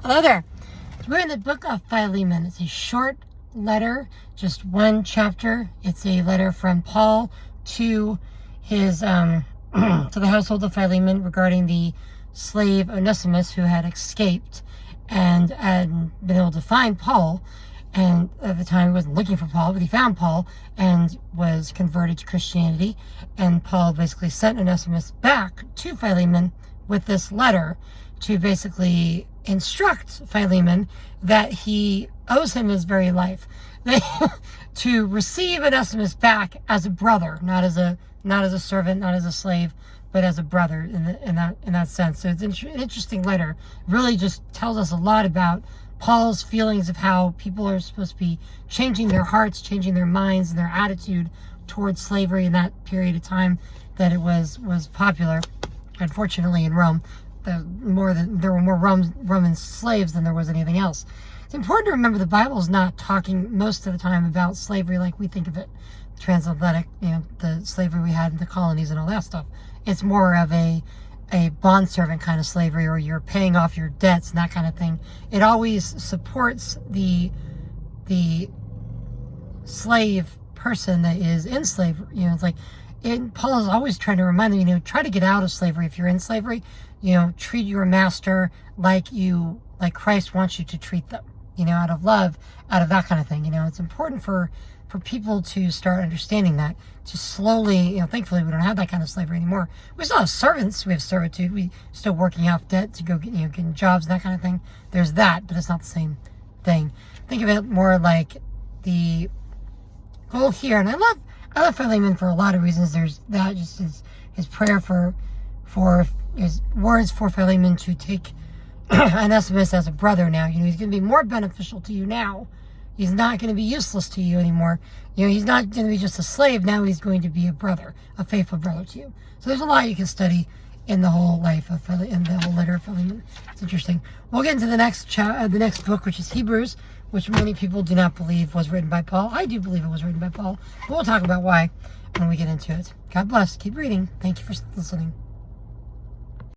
Hello there. We're in the book of Philemon. It's a short letter, just one chapter. It's a letter from Paul to his to the household of Philemon regarding the slave Onesimus who had escaped and had been able to find Paul. And at the time he wasn't looking for Paul, but he found Paul and was converted to Christianity. And Paul basically sent Onesimus back to Philemon with this letter to basically instruct Philemon that he owes him his very life, to receive Onesimus back as a brother, not as a servant, not as a slave, but as a brother in that sense. So it's an interesting letter. It really just tells us a lot about Paul's feelings of how people are supposed to be changing their hearts, changing their minds, and their attitude towards slavery in that period of time that it was popular, unfortunately, in Rome. There were more Roman slaves than there was anything else. It's important to remember the Bible is not talking most of the time about slavery like we think of it, transatlantic, the slavery we had in the colonies and all that stuff. It's more of a bondservant kind of slavery, or you're paying off your debts and that kind of thing. It always supports the slave person that is in slavery. It's like, Paul is always trying to remind them, try to get out of slavery if you're in slavery. Treat your master like Christ wants you to treat them, out of love, out of that kind of thing. It's important for people to start understanding that, to slowly, thankfully we don't have that kind of slavery anymore. We still have servants, we have servitude, we still working off debt to go get, getting jobs, that kind of thing. There's that, but it's not the same thing. Think of it more like the goal here, and I love Philemon for a lot of reasons. There's that, just his prayer for his words for Philemon to take Onesimus as a brother now. He's going to be more beneficial to you now. He's not going to be useless to you anymore. He's not going to be just a slave. Now he's going to be a brother, a faithful brother to you. So there's a lot you can study in the whole life of in the whole letter of Philemon. It's interesting. We'll get into the next book, which is Hebrews, which many people do not believe was written by Paul. I do believe it was written by Paul, but we'll talk about why when we get into it. God bless. Keep reading. Thank you for listening.